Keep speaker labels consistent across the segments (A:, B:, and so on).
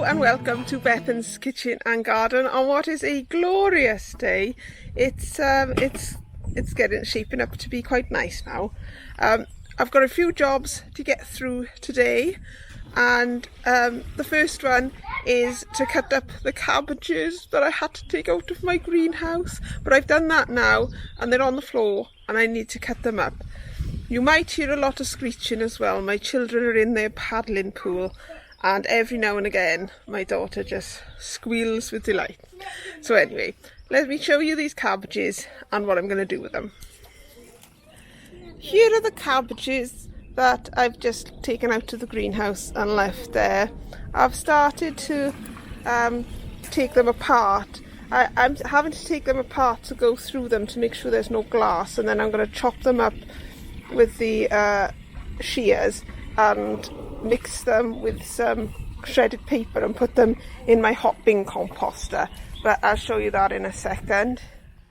A: and welcome to Bethan's Kitchen and Garden on what is a glorious day. It's getting shaping up to be quite nice now. I've got a few jobs to get through today, and the first one is to cut up the cabbages that I had to take out of my greenhouse, but I've done that now and they're on the floor and I need to cut them up. You might hear a lot of screeching as well. My children are in their paddling pool, and every now and again my daughter just squeals with delight. So anyway, let me show you these cabbages and what I'm going to do with them. Here are the cabbages that I've just taken out of the greenhouse and left there. I've started to take them apart. I'm having to take them apart to go through them to make sure there's no glass, and then I'm going to chop them up with the shears and mix them with some shredded paper and put them in my hot bin composter, but I'll show you that in a second.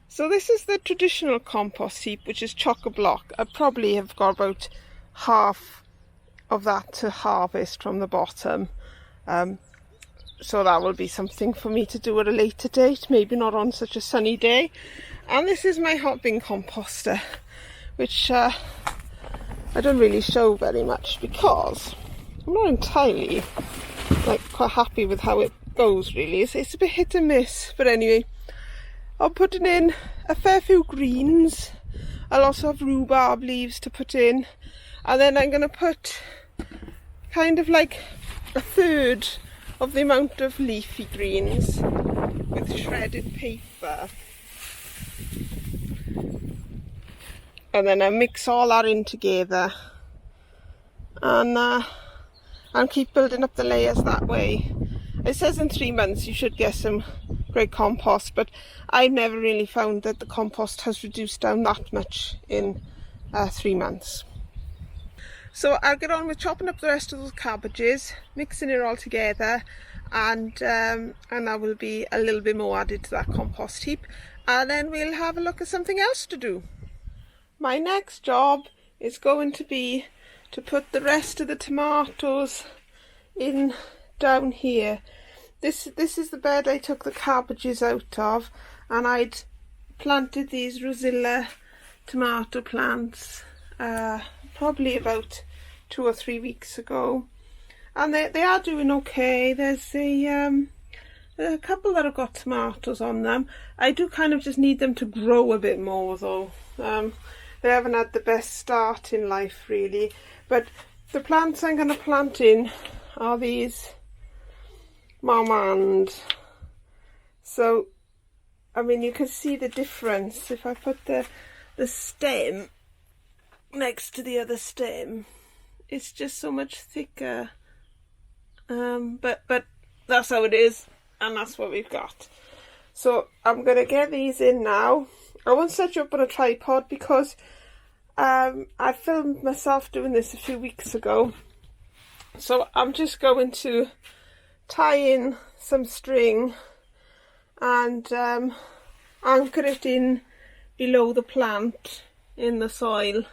A: So this is the traditional compost heap, which is chock-a-block. I probably have got about half of that to harvest from the bottom, so that will be something for me to do at a later date, maybe not on such a sunny day. And this is my hot bin composter, which I don't really show very much because I'm not entirely quite happy with how it goes really. It's a bit hit and miss, but anyway, I'm putting in a fair few greens. I'll also have rhubarb leaves to put in, and then I'm going to put kind of like a third of the amount of leafy greens with shredded paper. And then I mix all that in together and keep building up the layers that way. It says in 3 months you should get some great compost, but I've never really found that the compost has reduced down that much in 3 months. So I'll get on with chopping up the rest of those cabbages, mixing it all together, and there will be a little bit more added to that compost heap, and then we'll have a look at something else to do. My next job is going to be to put the rest of the tomatoes in down here. This is the bed I took the cabbages out of, and I'd planted these Rosilla tomato plants probably about 2 or 3 weeks ago, and they are doing okay. There's a couple that have got tomatoes on them. I do kind of just need them to grow a bit more though. They haven't had the best start in life really, but the plants I'm going to plant in are these marmande. So I mean, you can see the difference if I put the stem next to the other stem. It's just so much thicker, but that's how it is, and that's what we've got. So I'm going to get these in now. I won't set you up on a tripod because I filmed myself doing this a few weeks ago. So I'm just going to tie in some string and anchor it in below the plant in the soil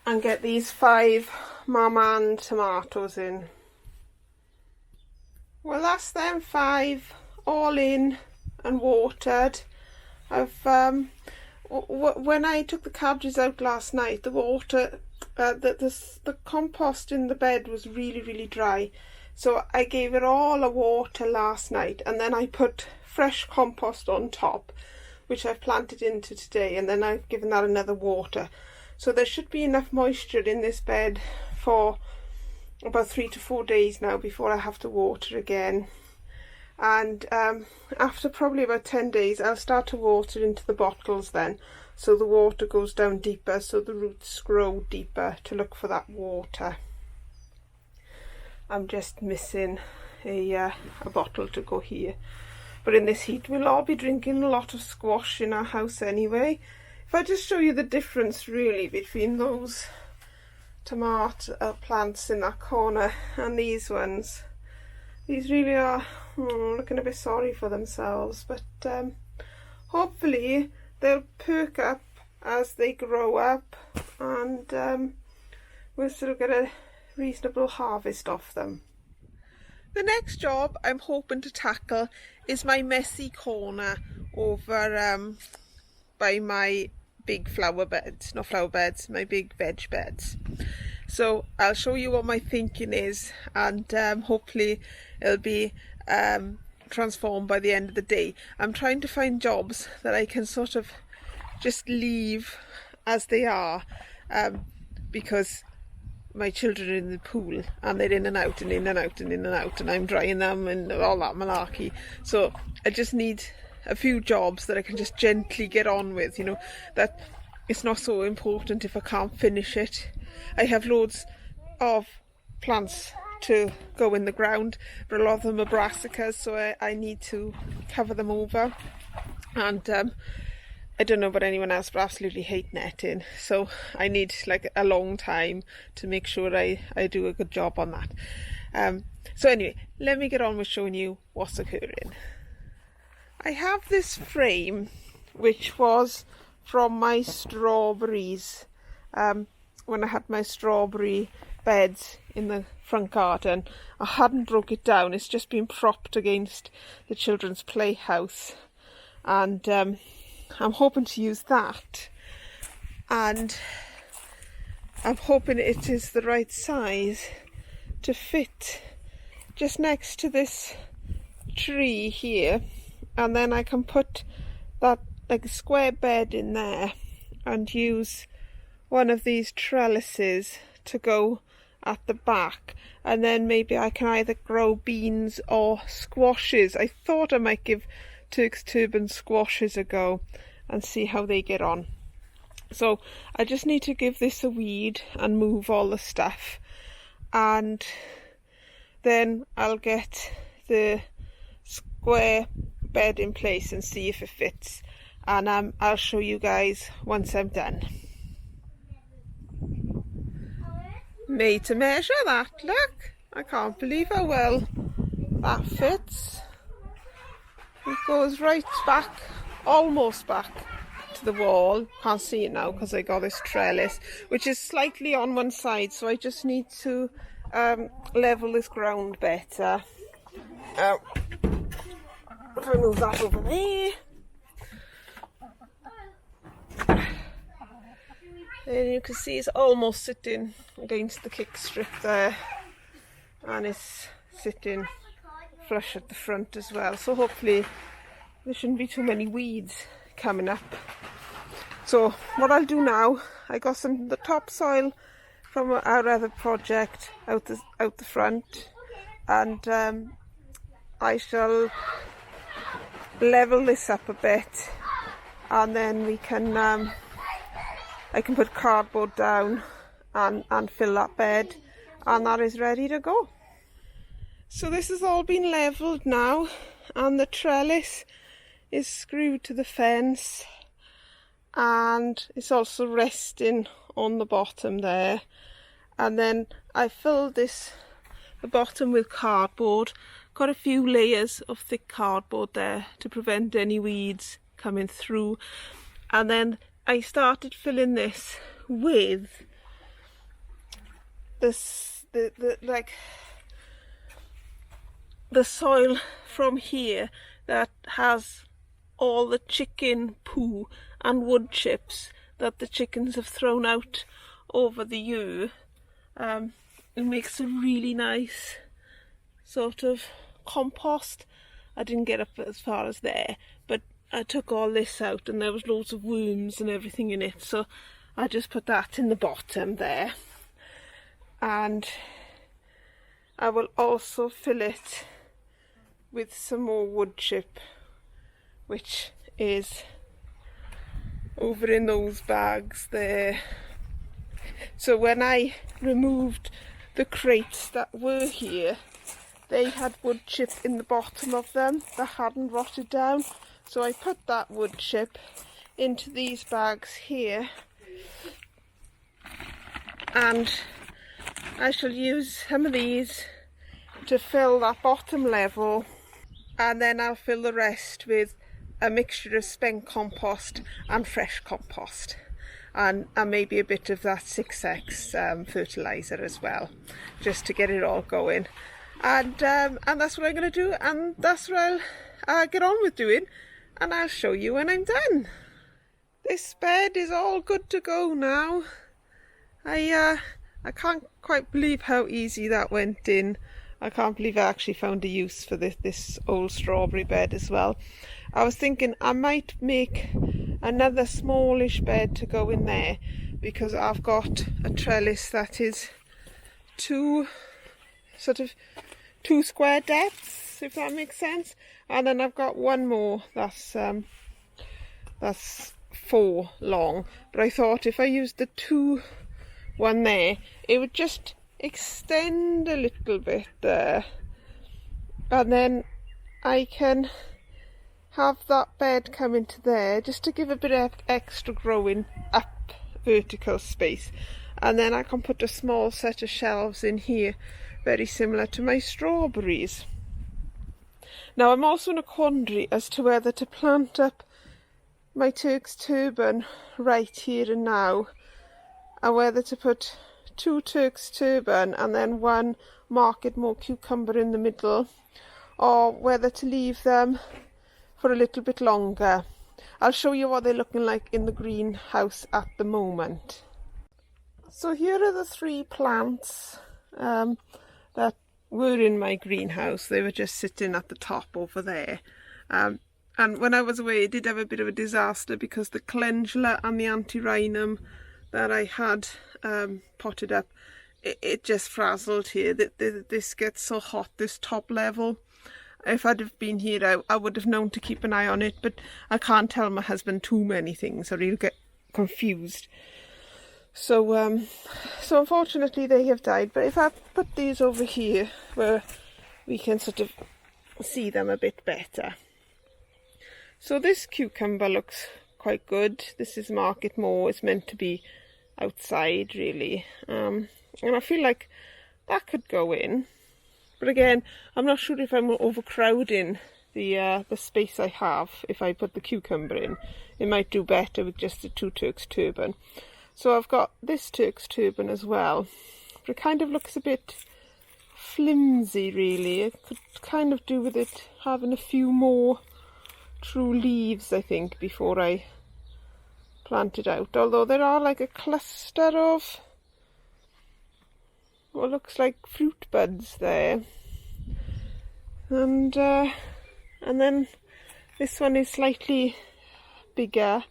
A: and get these 5 marmande tomatoes in. Well, that's them 5 all in and watered. When I took the cabbages out last night, the water, the compost in the bed was really dry, so I gave it all a water last night, and then I put fresh compost on top, which I've planted into today, and then I've given that another water. So there should be enough moisture in this bed for about 3 to 4 days now before I have to water again. And after probably about 10 days I'll start to water into the bottles then, so the water goes down deeper, so the roots grow deeper to look for that water. I'm just missing a bottle to go here, but in this heat we'll all be drinking a lot of squash in our house anyway. If I just show you the difference really between those tomato plants in that corner and these ones. These really are looking a bit sorry for themselves, but hopefully they'll perk up as they grow up, and we'll still get a reasonable harvest off them. The next job I'm hoping to tackle is my messy corner over by my big flower beds, not flower beds, my big veg beds. So I'll show you what my thinking is, and hopefully it'll be transformed by the end of the day. I'm trying to find jobs that I can sort of just leave as they are, because my children are in the pool and they're in and out and in and out and in and out, and I'm drying them and all that malarkey. So I just need a few jobs that I can just gently get on with, you know, that it's not so important if I can't finish it. I have loads of plants to go in the ground, but a lot of them are brassicas, so I need to cover them over. And I don't know about anyone else, but I absolutely hate netting, so I need like a long time to make sure I do a good job on that. So anyway, let me get on with showing you what's occurring. I have this frame which was from my strawberries, when I had my strawberry beds in the front garden. I hadn't broke it down, it's just been propped against the children's playhouse, and I'm hoping to use that, and I'm hoping it is the right size to fit just next to this tree here, and then I can put that like a square bed in there and use one of these trellises to go at the back, and then maybe I can either grow beans or squashes. I thought I might give Turk's turban squashes a go and see how they get on. So I just need to give this a weed and move all the stuff, and then I'll get the square bed in place and see if it fits, and I'll show you guys once I'm done. Made to measure that, look! I can't believe how well that fits. It goes right back, almost back to the wall. Can't see it now because I got this trellis, which is slightly on one side, so I just need to level this ground better. If I move that over there, and you can see it's almost sitting against the kick strip there, and it's sitting flush at the front as well, so hopefully there shouldn't be too many weeds coming up. So what I'll do now, I got some the topsoil from our other project out the front, and I shall level this up a bit, and then we can I can put cardboard down and fill that bed, and that is ready to go. So this has all been levelled now, and the trellis is screwed to the fence, and it's also resting on the bottom there. And then I filled the bottom with cardboard, got a few layers of thick cardboard there to prevent any weeds coming through, and then I started filling this with the soil from here that has all the chicken poo and wood chips that the chickens have thrown out over the year. It makes a really nice sort of compost. I didn't get up as far as there, but I took all this out and there was loads of worms and everything in it, so I just put that in the bottom there. And I will also fill it with some more wood chip, which is over in those bags there. So when I removed the crates that were here, they had wood chip in the bottom of them that hadn't rotted down, so I put that wood chip into these bags here, and I shall use some of these to fill that bottom level, and then I'll fill the rest with a mixture of spent compost and fresh compost, and maybe a bit of that 6X fertiliser as well, just to get it all going. and that's what I'm going to do, and that's what I'll get on with doing, and I'll show you when I'm done. This bed is all good to go now. I can't quite believe how easy that went in. I can't believe I actually found a use for this old strawberry bed as well. I was thinking I might make another smallish bed to go in there, because I've got a trellis that is two square depths, if that makes sense, and then I've got one more that's 4 long, but I thought if I used the 2 one there, it would just extend a little bit there, and then I can have that bed come into there just to give a bit of extra growing up vertical space, and then I can put a small set of shelves in here, very similar to my strawberries. Now I'm also in a quandary as to whether to plant up my Turk's turban right here and now, and whether to put 2 Turk's turban and then 1 market more cucumber in the middle, or whether to leave them for a little bit longer. I'll show you what they're looking like in the greenhouse at the moment. So here are the 3 plants that were in my greenhouse. They were just sitting at the top over there. And when I was away, I did have a bit of a disaster, because the calendula and the antirrhinum that I had potted up, it just frazzled here. This gets so hot, this top level. If I'd have been here, I would have known to keep an eye on it, but I can't tell my husband too many things or he'll get confused. So unfortunately they have died. But if I put these over here where we can sort of see them a bit better. So this cucumber looks quite good. This is market more. It's meant to be outside really, and I feel like that could go in, but again I'm not sure if I'm overcrowding the space I have. If I put the cucumber in, it might do better with just the 2 Turk's turban. So I've got this Turk's turban as well, but it kind of looks a bit flimsy really. It could kind of do with it having a few more true leaves, I think, before I plant it out, although there are like a cluster of what looks like fruit buds there, and then this one is slightly bigger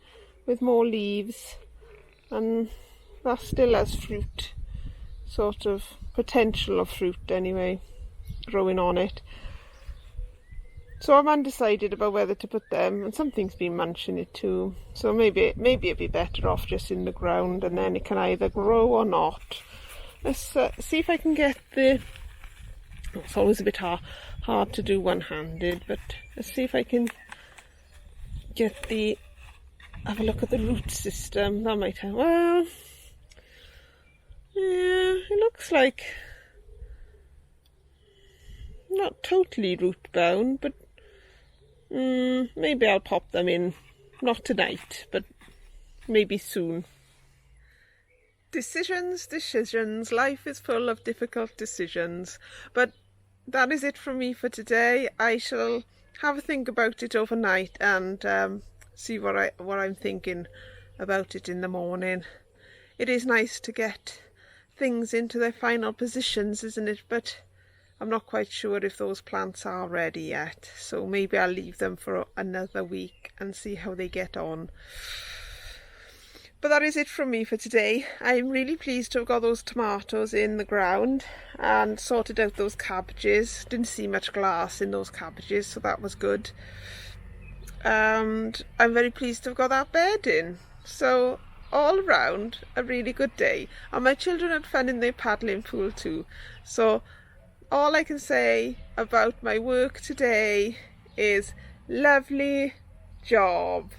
A: with more leaves, and that still has fruit, sort of potential of fruit anyway, growing on it. So I'm undecided about whether to put them, and something's been munching it too. So maybe it'd be better off just in the ground, and then it can either grow or not. Let's see if I can get the... It's always a bit hard to do one-handed, but let's see if I can get have a look at the root system. That might help. Well, yeah, it looks like not totally root bound, but maybe I'll pop them in, not tonight, but maybe soon. Decisions, life is full of difficult decisions, but that is it from me for today. I shall have a think about it overnight and see what I'm thinking about it in the morning. It is nice to get things into their final positions, isn't it? But I'm not quite sure if those plants are ready yet, so maybe I'll leave them for another week and see how they get on. But that is it from me for today. I'm really pleased to have got those tomatoes in the ground and sorted out those cabbages. Didn't see much glass in those cabbages, so that was good. And I'm very pleased to have got that bed in. So all around a really good day. And my children had fun in their paddling pool too. So all I can say about my work today is lovely job.